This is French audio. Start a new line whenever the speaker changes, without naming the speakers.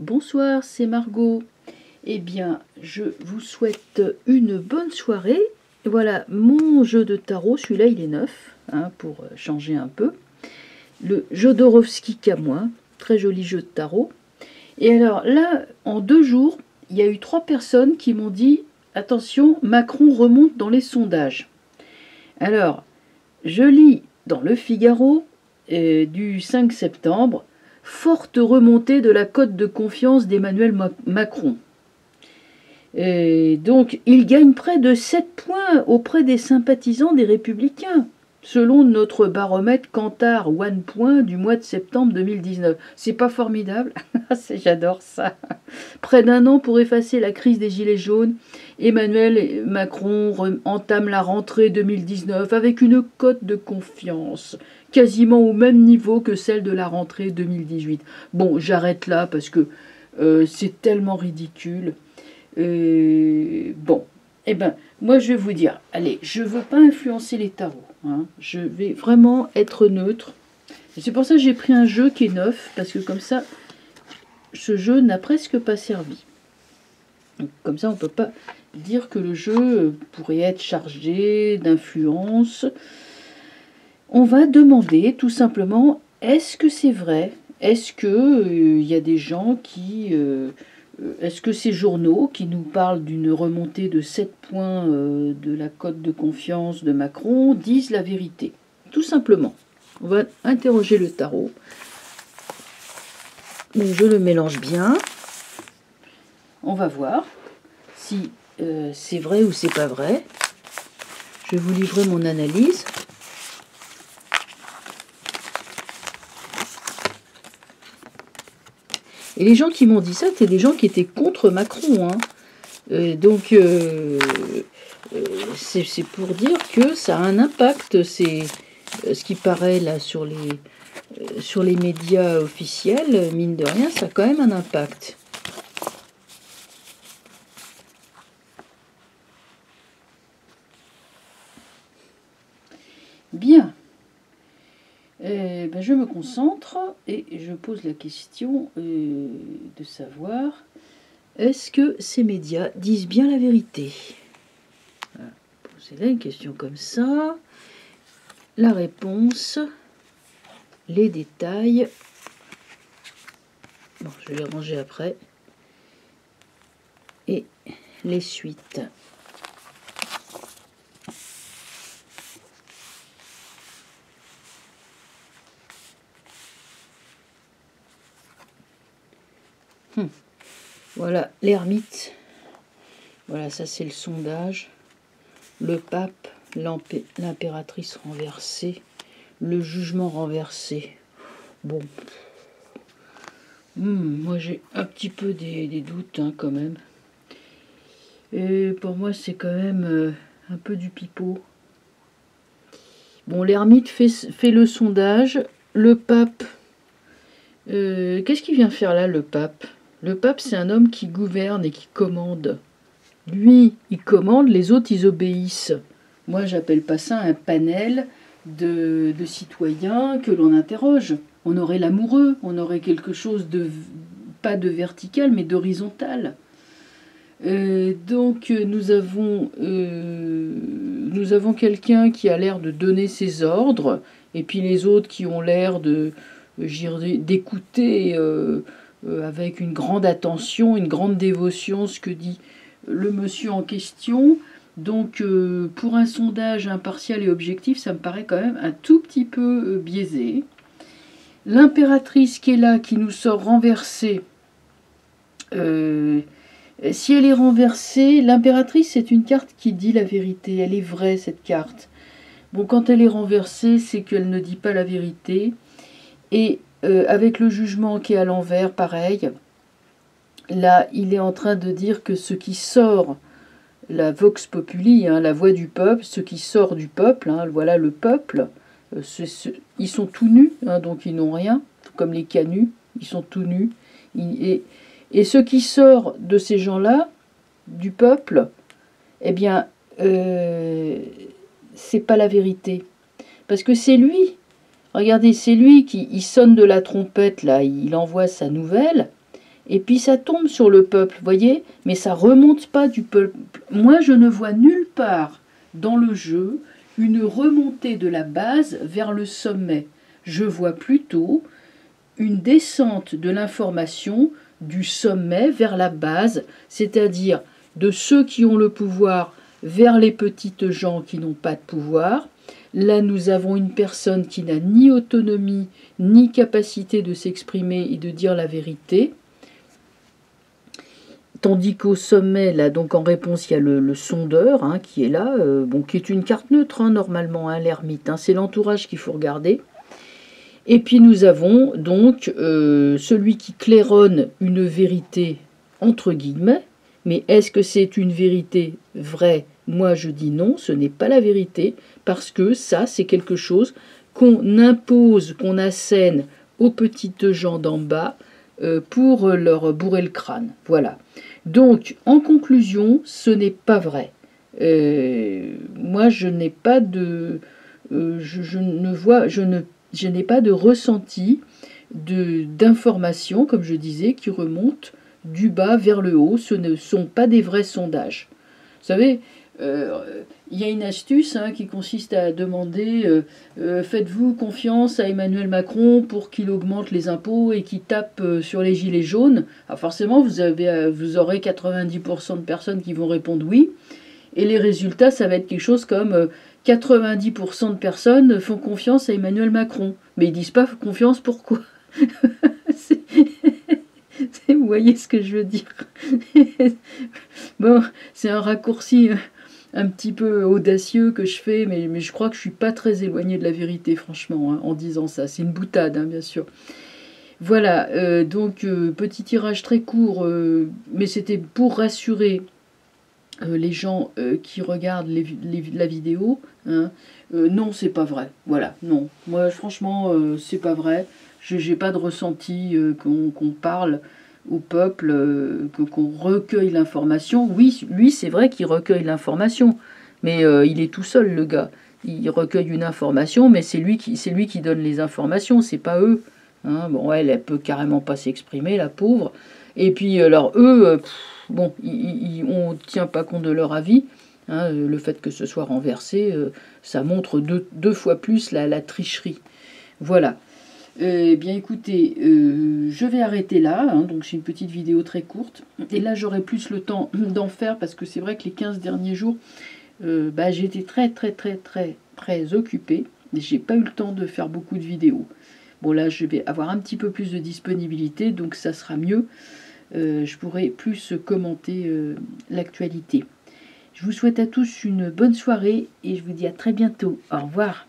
Bonsoir, c'est Margot. Eh bien, je vous souhaite une bonne soirée. Voilà, mon jeu de tarot, celui-là il est neuf, hein, pour changer un peu. Le Jodorowsky Camoin, très joli jeu de tarot. Et alors là, en 2 jours, il y a eu 3 personnes qui m'ont dit « Attention, Macron remonte dans les sondages ». Alors, je lis dans Le Figaro du 5 septembre « Forte remontée de la cote de confiance d'Emmanuel Macron ». Donc, il gagne près de 7 points auprès des sympathisants des Républicains, selon notre baromètre Kantar One Point du mois de septembre 2019. C'est pas formidable? J'adore ça. Près d'1 an pour effacer la crise des Gilets jaunes, Emmanuel Macron entame la rentrée 2019 avec une cote de confiance quasiment au même niveau que celle de la rentrée 2018. Bon, j'arrête là parce que c'est tellement ridicule. Bon, eh ben, moi je vais vous dire, allez, je ne veux pas influencer les tarots, hein, je vais vraiment être neutre. C'est pour ça que j'ai pris un jeu qui est neuf, parce que comme ça, ce jeu n'a presque pas servi. Comme ça, on ne peut pas dire que le jeu pourrait être chargé d'influence. On va demander tout simplement, est-ce que c'est vrai? Est-ce qu'il y a des gens qui... est-ce que ces journaux qui nous parlent d'une remontée de 7 points de la cote de confiance de Macron disent la vérité? Tout simplement. On va interroger le tarot. Mais je le mélange bien. On va voir si c'est vrai ou c'est pas vrai. Je vais vous livrer mon analyse. Et les gens qui m'ont dit ça, c'était des gens qui étaient contre Macron. Hein. Donc, c'est pour dire que ça a un impact. C'est ce qui paraît là sur les médias officiels, mine de rien, ça a quand même un impact. Bien. Ben je me concentre et je pose la question de savoir, est-ce que ces médias disent bien la vérité? Voilà. Posez là une question comme ça. La réponse, les détails. Bon, je vais les ranger après. Et les suites. Voilà, l'ermite. Voilà, ça c'est le sondage. Le pape, l'impératrice renversée, le jugement renversé. Bon. Moi j'ai un petit peu des doutes hein, quand même. Et pour moi c'est quand même un peu du pipeau. Bon, l'ermite fait le sondage. Le pape... qu'est-ce qu'il vient faire là, le pape? Le pape, c'est un homme qui gouverne et qui commande. Lui, il commande, les autres, ils obéissent. Moi, j'appelle pas ça un panel de citoyens que l'on interroge. On aurait l'amoureux, on aurait quelque chose de, pas de vertical, mais d'horizontal. Donc, nous avons quelqu'un qui a l'air de donner ses ordres, et puis les autres qui ont l'air d'écouter avec une grande attention, une grande dévotion ce que dit le monsieur en question. Donc pour un sondage impartial et objectif, ça me paraît quand même un tout petit peu biaisé. L'impératrice qui est là, qui nous sort renversée, si elle est renversée, l'impératrice c'est une carte qui dit la vérité, elle est vraie cette carte. Bon, quand elle est renversée, c'est qu'elle ne dit pas la vérité. Et avec le jugement qui est à l'envers, pareil, là, il est en train de dire que ce qui sort, la vox populi, hein, la voix du peuple, ce qui sort du peuple, hein, voilà le peuple, ils sont tout nus, hein, donc ils n'ont rien, comme les canuts, ils sont tout nus. Et ce qui sort de ces gens-là, du peuple, eh bien, c'est pas la vérité. Parce que c'est lui. Regardez, c'est lui qui sonne de la trompette, là, il envoie sa nouvelle, et puis ça tombe sur le peuple, voyez, mais ça remonte pas du peuple. Moi, je ne vois nulle part dans le jeu une remontée de la base vers le sommet. Je vois plutôt une descente de l'information du sommet vers la base, c'est-à-dire de ceux qui ont le pouvoir vers les petites gens qui n'ont pas de pouvoir. Là, nous avons une personne qui n'a ni autonomie, ni capacité de s'exprimer et de dire la vérité. Tandis qu'au sommet, là, donc en réponse, il y a le sondeur hein, qui est là, bon, qui est une carte neutre, hein, normalement, hein, l'ermite. Hein, c'est l'entourage qu'il faut regarder. Et puis nous avons donc celui qui claironne une vérité entre guillemets, mais est-ce que c'est une vérité vraie? Moi je dis non, ce n'est pas la vérité, parce que ça c'est quelque chose qu'on impose, qu'on assène aux petites gens d'en bas pour leur bourrer le crâne. Voilà. Donc en conclusion, ce n'est pas vrai. Moi je n'ai pas de... je n'ai pas de ressenti d'informations, comme je disais, qui remontent du bas vers le haut. Ce ne sont pas des vrais sondages. Vous savez, il y a une astuce hein, qui consiste à demander faites-vous confiance à Emmanuel Macron pour qu'il augmente les impôts et qu'il tape sur les gilets jaunes. Alors forcément, vous aurez 90% de personnes qui vont répondre oui. Et les résultats, ça va être quelque chose comme 90% de personnes font confiance à Emmanuel Macron. Mais ils disent pas confiance pourquoi. Vous voyez ce que je veux dire. Bon, c'est un raccourci un petit peu audacieux que je fais, mais je crois que je suis pas très éloignée de la vérité, franchement, hein, en disant ça. C'est une boutade, hein, bien sûr. Voilà, donc petit tirage très court, mais c'était pour rassurer les gens qui regardent la vidéo, hein, non, c'est pas vrai. Voilà, non. Moi, franchement, c'est pas vrai. J'ai pas de ressenti qu'on parle au peuple, qu'on recueille l'information. Oui, lui, c'est vrai qu'il recueille l'information, mais il est tout seul, le gars. Il recueille une information, mais c'est lui qui donne les informations, c'est pas eux. Hein, bon, elle peut carrément pas s'exprimer, la pauvre. Et puis, alors, eux... bon, on ne tient pas compte de leur avis. Hein, le fait que ce soit renversé, ça montre deux fois plus la tricherie. Voilà. Eh bien écoutez, je vais arrêter là. Hein, donc c'est une petite vidéo très courte. Et là, j'aurai plus le temps d'en faire parce que c'est vrai que les 15 derniers jours, j'ai été très occupée. Et j'ai pas eu le temps de faire beaucoup de vidéos. Bon là, je vais avoir un petit peu plus de disponibilité, donc ça sera mieux. Je pourrai plus commenter l'actualité. Je vous souhaite à tous une bonne soirée et je vous dis à très bientôt. Au revoir.